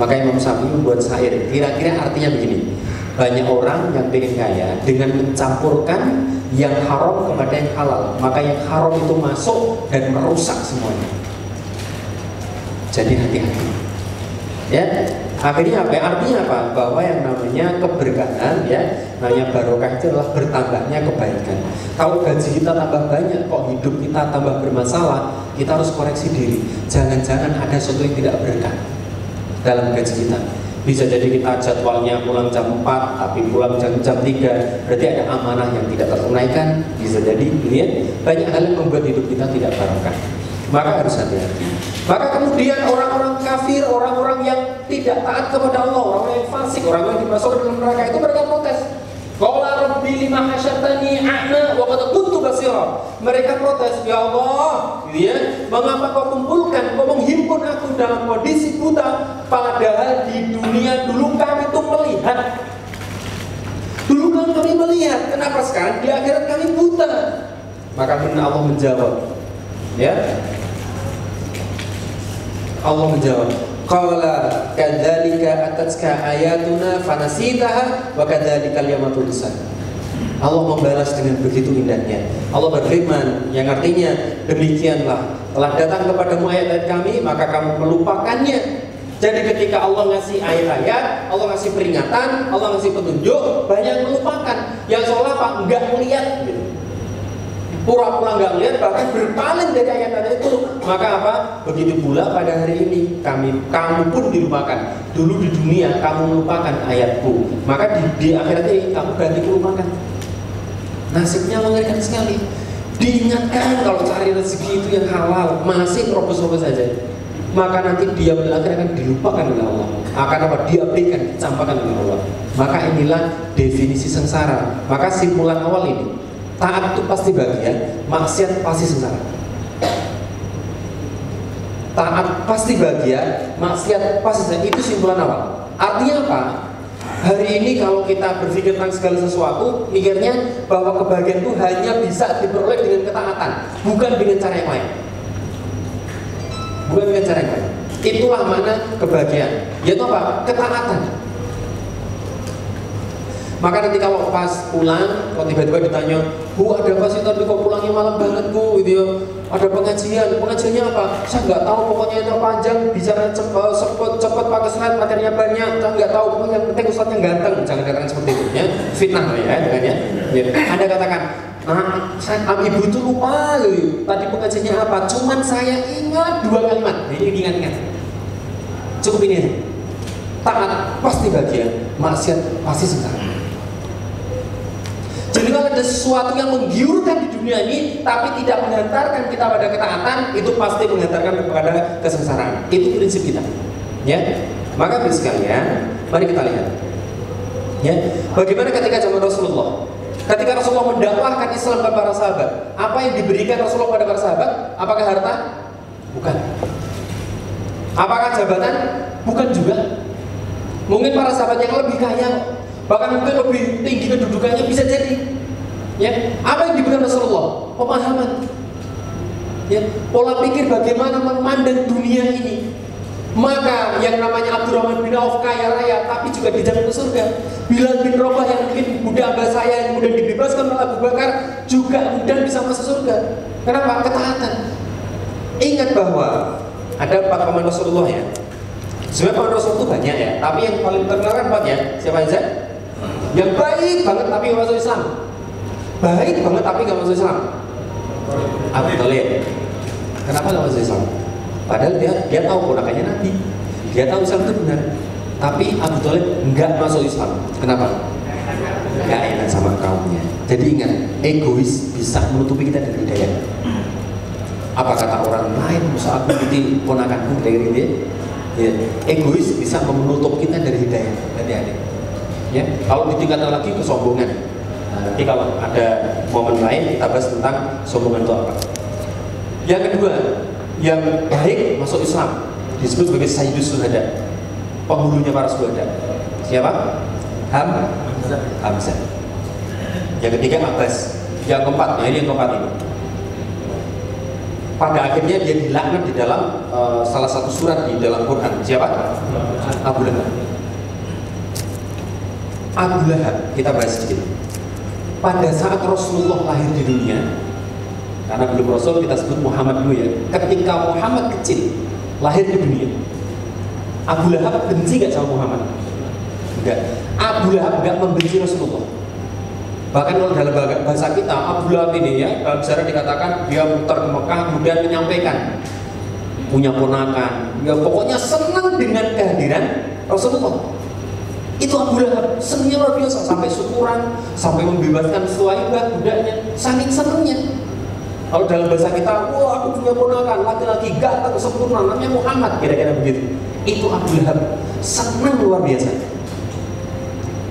Maka Imam Syafi'i membuat syair. Kira-kira artinya begini: Banyak orang yang pengen kaya dengan mencampurkan yang haram kepada yang halal, maka yang haram itu masuk dan merusak semuanya. Jadi hati-hati. Ya, akhirnya apa? Artinya apa? Bahwa yang namanya keberkahan, ya, namanya barokah itu adalah bertambahnya kebaikan. Kalau gaji kita tambah banyak, kok hidup kita tambah bermasalah, kita harus koreksi diri. Jangan-jangan ada sesuatu yang tidak berkah dalam gaji kita. Bisa jadi kita jadwalnya pulang jam 4 tapi pulang jam 3, berarti ada amanah yang tidak tertunaikan. Bisa jadi, ya, banyak hal yang membuat hidup kita tidak barokah. Maka harus hati-hati. Maka kemudian orang-orang kafir, orang-orang yang tidak taat kepada Allah, orang-orang yang fasik, orang-orang yang dimasukkan dalam neraka itu mereka protes. Qala rabbi lima hasyartani a'ma wa qad kuntu basira. Mereka protes, ya Allah, ya, mengapa kau kumpulkan, kau menghimpun aku dalam kondisi buta, padahal di dunia dulu kami itu melihat. Dulu kami melihat, kenapa sekarang di akhirat kami buta? Maka Allah menjawab, ya, Allah menjawab, qala kadzalika atatka ayatuna fanasitaha wa kadzalikal yawma tunsa. Allah membalas dengan begitu indahnya. Allah berfirman yang artinya, demikianlah telah datang kepadamu ayat-ayat kami, maka kamu melupakannya. Jadi ketika Allah ngasih ayat-ayat, Allah ngasih peringatan, Allah ngasih petunjuk, banyak yang melupakan. Yang seolah apa? Enggak melihat gitu. Pura-pura nggak melihat, bahkan berpaling dari ayat-ayat itu. Maka apa? Begitu pula pada hari ini kamu pun dilupakan. Dulu di dunia kamu melupakan ayatku, maka di akhirat ini kamu ganti melupakan. Nasibnya mengerikan sekali. Diingatkan kalau cari rezeki itu yang halal, masih terobos-terobos saja, maka nanti dia akhirnya akan dilupakan oleh Allah. Akan apa? Diabaikan, dicampakkan oleh Allah. Maka inilah definisi sengsara. Maka simpulan awal ini, taat itu pasti bahagia, maksiat pasti sengsara. Taat pasti bahagia, maksiat pasti sengsara. Itu simpulan awal. Artinya apa? Hari ini kalau kita berpikir tentang segala sesuatu, mikirnya bahwa kebahagiaan itu hanya bisa diperoleh dengan ketaatan, bukan dengan cara yang lain. Bukan dengan cara yang lain. Itulah mana kebahagiaan. Yaitu apa? Ketaatan. Maka nanti kalau pas pulang, kalau tiba-tiba ditanya, Bu, ada apa sih tadi kok pulangnya malam banget Bu, gitu ya. Ada pengajiannya apa? Saya nggak tahu, pokoknya itu panjang, bicara cepet pakai slide, materinya banyak, saya nggak tahu, pokoknya yang penting ustadznya ganteng. Jangan katakan seperti itu, ya. Fitnah lah ya, dengannya. Ya. Anda katakan, ibu itu lupa loh, tadi pengajiannya apa? Cuman saya ingat 2 kalimat. Jadi ingat-ingat. Cukup ini aja. Taat pasti bahagia, maksiat pasti sengsara. Jadi kalau ada sesuatu yang menggiurkan di dunia ini tapi tidak mengantarkan kita pada ketaatan, itu pasti mengantarkan kepada kesengsaraan. Itu prinsip kita. Ya. Maka sekalian, mari kita lihat. Ya, bagaimana ketika zaman Rasulullah? Ketika Rasulullah mendakwahkan Islam kepada para sahabat, apa yang diberikan Rasulullah kepada para sahabat? Apakah harta? Bukan. Apakah jabatan? Bukan juga. Mungkin para sahabat yang lebih kaya, bahkan mungkin lebih tinggi kedudukannya, bisa jadi. Ya, apa yang diberikan Rasulullah? Pemahaman. Ya, pola pikir bagaimana memandang dunia ini. Maka yang namanya Abdurrahman bin Auf kaya raya tapi juga dijamin ke surga. Bilal bin Rabah yang mungkin budak abah saya yang kemudian dibebaskan oleh Abu Bakar juga kemudian bisa masuk surga. Kenapa? Ketaatan. Ingat bahwa ada 4 paman Rasulullah ya. Sebenarnya paman Rasul itu banyak ya, tapi yang paling terkenal kan 4 ya. Siapa aja? Yang baik banget tapi nggak masuk Islam. Baik banget tapi nggak masuk Islam. Abu Thalib. Kenapa nggak masuk Islam? Padahal dia tahu ponakannya Nabi, dia tahu Islam itu benar. Tapi Abu Thalib nggak masuk Islam. Kenapa? Nggak enak sama kaumnya. Jadi ingat, egois bisa menutupi kita dari hidayah. Apa kata orang lain? Musa aku ikuti ponakanku dari dia. Ya, egois bisa menutup kita dari hidayah. Hati-hati. Ya, kalau ditingkatkan lagi kesombongan. Nah, nanti kalau ada momen lain kita bahas tentang sombongan itu apa. Yang kedua, yang baik masuk Islam disebut sebagai Sayyidus Syuhada, penghulunya para syuhada. Siapa? Hamzah. Yang ketiga Abbas. Yang keempat, nah ini yang keempat ini. Pada akhirnya dia dilaknat di dalam salah satu surat di dalam Quran. Siapa? Abu Lahab. Abu Lahab, kita bahas sedikit. Pada saat Rasulullah lahir di dunia, karena belum Rasul kita sebut Muhammad dulu ya. Ketika Muhammad kecil lahir di dunia, Abu Lahab benci gak sama Muhammad? Enggak. Abu Lahab enggak membenci Rasulullah. Bahkan kalau dalam bahasa kita, Abu Lahab ini ya, dalam sejarah dikatakan dia muter ke Mekah kemudian menyampaikan punya ponakan, ya pokoknya senang dengan kehadiran Rasulullah. Itu Abu Lahab, senangnya luar biasa, sampai syukuran, sampai membebaskan Suwaibah budaknya, saking senangnya. Kalau dalam bahasa kita, wah aku punya ponakan, laki-laki ganteng sempurna, namanya Muhammad, kira-kira begitu. Itu Abu Lahab, senang luar biasa.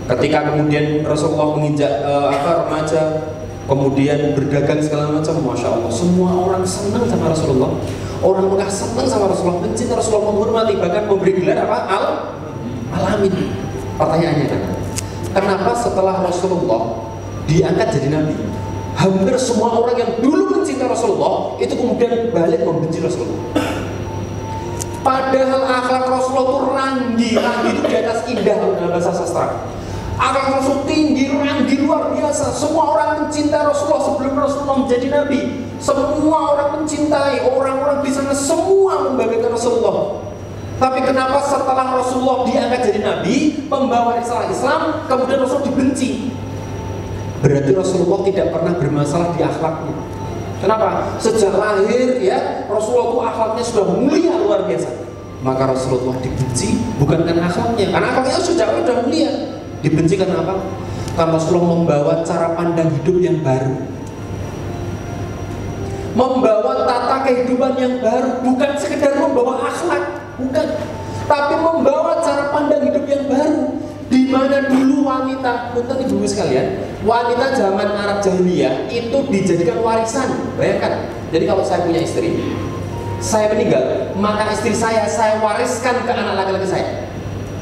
Ketika kemudian Rasulullah menginjak remaja, kemudian berdagang segala macam, masya Allah, semua orang senang sama Rasulullah. Orang Mekah senang sama Rasulullah, mencinta Rasulullah, menghormati, bahkan memberi gelar apa? Al-Amin. Pertanyaannya kan, kenapa setelah Rasulullah diangkat jadi Nabi, hampir semua orang yang dulu mencinta Rasulullah itu kemudian balik membenci Rasulullah? Padahal akhlak Rasulullah itu ranggi itu di atas indah dalam bahasa sastra. Akhlak Rasul tinggi, ranggi, luar biasa. Semua orang mencintai Rasulullah sebelum Rasulullah menjadi Nabi. Semua orang mencintai, orang-orang di sana semua membanggakan Rasulullah. Tapi kenapa setelah Rasulullah diangkat jadi Nabi, membawa risalah Islam, kemudian Rasul dibenci? Berarti Rasulullah tidak pernah bermasalah di akhlaknya. Kenapa? Sejak lahir ya, Rasulullah itu akhlaknya sudah mulia luar biasa. Maka Rasulullah dibenci bukan karena akhlaknya, karena akhlaknya sudah mulia. Dibenci karena apa? Karena Rasulullah membawa cara pandang hidup yang baru, membawa tata kehidupan yang baru, bukan sekedar membawa akhlak, bukan, tapi membawa cara pandang hidup yang baru. Di mana dulu wanita, punten ibu sekalian, wanita zaman Arab jahiliyah itu dijadikan warisan. Bayangkan, jadi kalau saya punya istri, saya meninggal, maka istri saya wariskan ke anak laki-laki saya.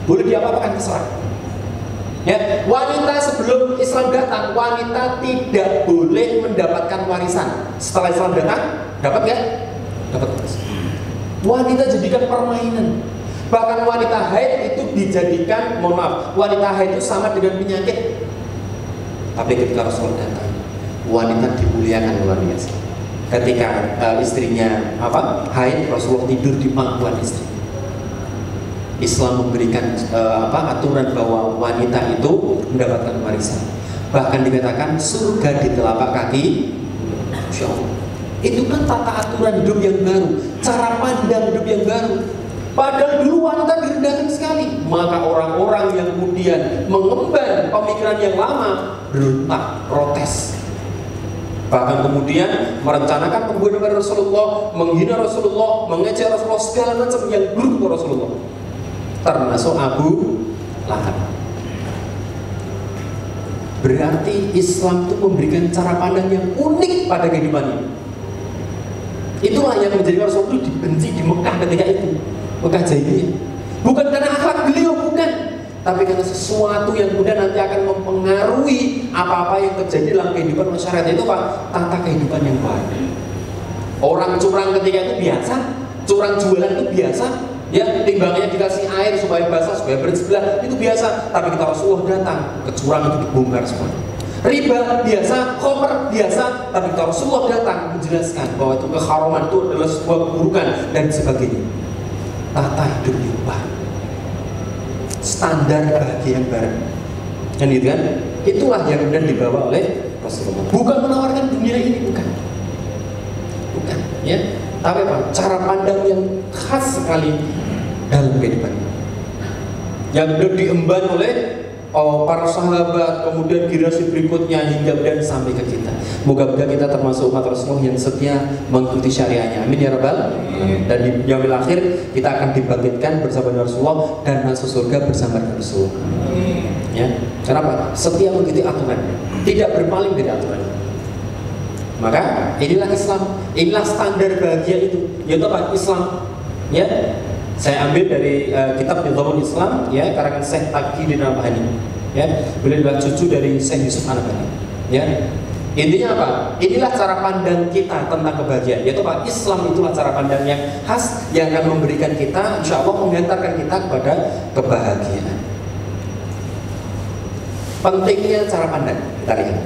Boleh diapa-apakan, terserah. Ya, wanita sebelum Islam datang, wanita tidak boleh mendapatkan warisan. Setelah Islam datang, dapat nggak? Dapat. Wanita jadikan permainan. Bahkan wanita haid itu dijadikan, mohon maaf, wanita haid itu sama dengan penyakit. Tapi ketika Rasul datang, wanita dimuliakan luar biasa. Ketika istrinya haid, Rasulullah tidur di pangkuan istri. Islam memberikan aturan bahwa wanita itu mendapatkan warisan. Bahkan dikatakan surga di telapak kaki. Masya Allah. Itu kan tata aturan hidup yang baru, cara pandang hidup yang baru. Padahal dulu wanita direndahkan sekali. Maka orang-orang yang kemudian mengemban pemikiran yang lama berontak, protes. Bahkan kemudian merencanakan pembunuhan pada Rasulullah, menghina Rasulullah, mengejek Rasulullah, segala macam yang buruk ke Rasulullah. Termasuk Abu Lahab. Berarti Islam itu memberikan cara pandang yang unik pada kehidupannya. Itulah yang menjadikan Rasulullah itu dibenci di Mekah ketika itu, Mekah jahiliyah. Bukan karena akhlak beliau, bukan, tapi karena sesuatu yang kemudian nanti akan mempengaruhi apa-apa yang terjadi dalam kehidupan masyarakat. Itu Pak, tata kehidupan yang baru. Orang curang ketika itu biasa, curang jualan itu biasa. Ya, timbangnya dikasih air supaya basah, supaya bersebelah, itu biasa. Tapi kita Rasulullah datang, kecurangan itu dibongkar semua. Riba biasa, khomer biasa, tapi kita Rasulullah datang menjelaskan bahwa itu keharaman, itu adalah sebuah keburukan dan sebagainya. Tata hidup yang baru, standar bahagia yang baru, kan gitu kan? Itulah yang kemudian dibawa oleh Rasulullah. Bukan menawarkan dunia ini, bukan, ya. Tapi apa? Cara pandang yang khas sekali dalam kehidupan yang sudah diemban oleh para sahabat, kemudian generasi berikutnya hingga dan sampai ke kita. Moga-moga kita termasuk umat Rasulullah yang setia mengikuti syariahnya. Amin ya rabbal. Dan di yaumil akhir kita akan dibangkitkan bersama dengan Rasulullah dan masuk surga bersama dengan Rasulullah. Ya, kenapa? Setia mengikuti aturan, tidak berpaling dari aturan. Maka inilah Islam, inilah standar bahagia itu, yaitu apa? Islam. Ya, saya ambil dari kitab Nizamul Islam, ya, karangan Syekh Taqiyuddin Al-Bahani. Ya, beliau adalah cucu dari Syekh Yusuf Al-Bahani. Ya, intinya apa? Inilah cara pandang kita tentang kebahagiaan, yaitu apa? Islam itulah cara pandang yang khas yang akan memberikan kita, insya Allah mengantarkan kita kepada kebahagiaan. Pentingnya cara pandang, kita lihat.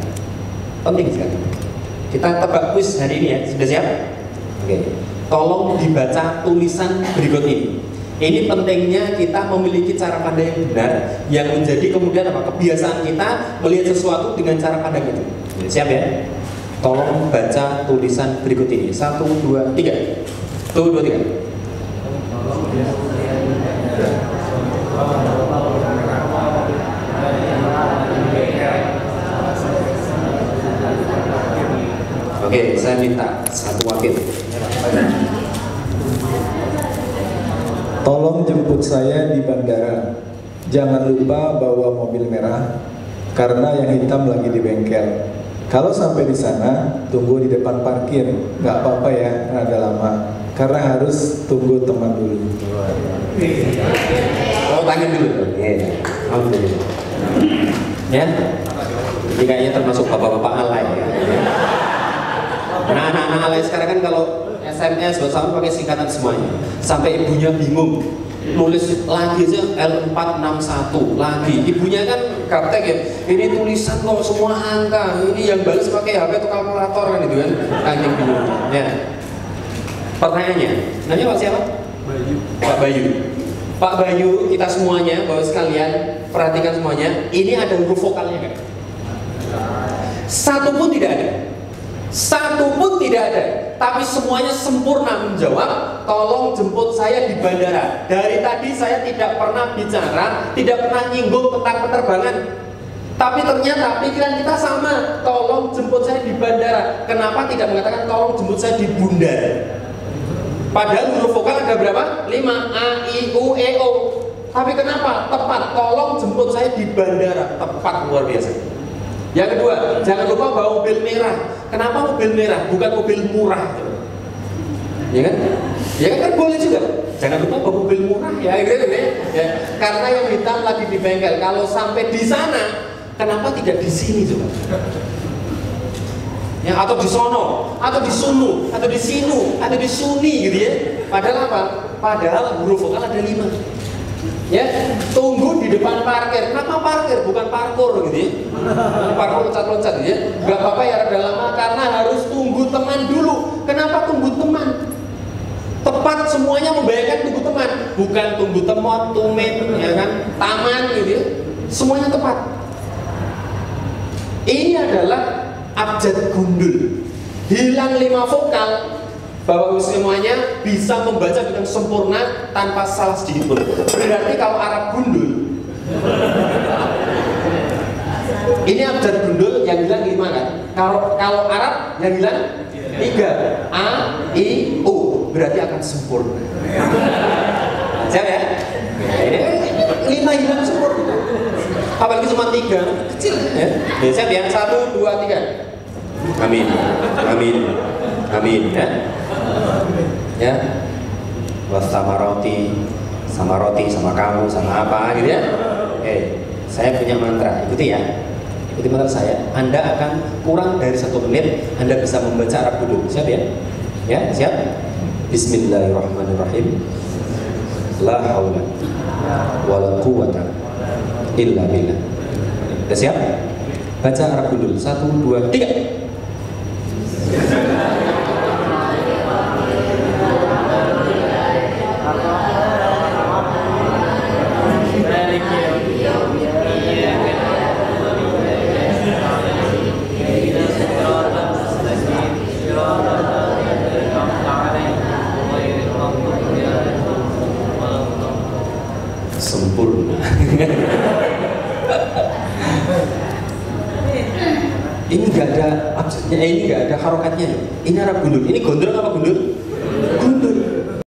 Penting sekali. Kita tebak kuis hari ini ya, sudah siap? Oke. Tolong dibaca tulisan berikut ini. Ini pentingnya kita memiliki cara pandang yang benar, yang menjadi kemudian apa? Kebiasaan kita melihat sesuatu dengan cara pandang itu. Siap ya? Tolong baca tulisan berikut ini. 1, 2, 3. 1, 2, 3. Oke, saya minta satu wakil. Tolong jemput saya di bandara. Jangan lupa bawa mobil merah karena yang hitam lagi di bengkel. Kalau sampai di sana, tunggu di depan parkir. Nggak apa-apa ya, rada lama. Karena harus tunggu teman dulu. Oh, tangan dulu. Alhamdulillah. Ya, ini kayaknya termasuk bapak-bapak alay ya. Nah, anak-anak alay sekarang kan kalau SMS WhatsApp pakai singkatan semuanya. Sampai ibunya bingung. Nulis lagi aja L461 lagi. Ibunya kan gaptek ya. Ini tulisan kok semua angka. Ini yang balas pakai HP atau kalkulator kan itu kan. Anjing bingung. Ya. Pertanyaannya, nanya Pak siapa? Bayu. Pak Bayu. Pak Bayu, kita semuanya, Bapak sekalian, perhatikan semuanya. Ini ada huruf vokalnya kan? Satu pun tidak ada. Satu pun tidak ada, tapi semuanya sempurna menjawab. Tolong jemput saya di bandara. Dari tadi saya tidak pernah bicara, tidak pernah nyinggung tentang penerbangan. Tapi ternyata pikiran kita sama. Tolong jemput saya di bandara. Kenapa tidak mengatakan tolong jemput saya di bundar? Padahal huruf vokal ada berapa? 5, A, I, U, E, O. Tapi kenapa? Tepat, tolong jemput saya di bandara. Tepat, luar biasa. Yang kedua, jangan lupa bawa mobil merah. Kenapa mobil merah? Bukan mobil murah. Ya kan? Ya kan boleh juga. Jangan lupa bawa mobil murah ya, gitu ya. Karena yang hitam lagi di bengkel. Kalau sampai di sana, kenapa tidak di sini coba? Ya, atau di sono, atau di sunu, atau di sinu, atau di suni gitu ya. Padahal apa? Padahal huruf vokal ada 5. Ya, tunggu di depan parkir. Kenapa parkir? Bukan parkur gitu ya. Parkur loncat-loncat gitu ya. Gak apa-apa ya rada lama karena harus tunggu teman dulu. Kenapa tunggu teman? Tepat semuanya membayangkan tunggu teman, bukan tunggu temot, tumit, ya kan, taman gitu ya. Semuanya tepat. Ini adalah abjad gundul. Hilang 5 vokal. Bapak-Ibu semuanya bisa membaca dengan sempurna tanpa salah sedikit pun. Berarti kalau Arab gundul, ini abjad gundul yang hilang 5 kan? Kalau Arab yang hilang 3, A, I, U, berarti akan sempurna. Siap ya? Ini 5 hilang sempurna. Apalagi cuma 3, kecil ya. Siap ya? 1, 2, 3. Amin, amin, amin ya. Ya, sama roti, sama kamu, sama apa gitu ya. Saya punya mantra, ikuti ya. Ikuti mantra saya. Anda akan kurang dari 1 menit, Anda bisa membaca Arab dulu. Siap ya? Ya, siap. Bismillahirrahmanirrahim. La haula wala quwwata illa billah. Sudah siap? Baca Arab dulu. 1, 2, 3. Sempurna. Ini nggak ada abjadnya, ini nggak ada harokatnya. Ini Arab gundul. Ini gondrong apa gundul?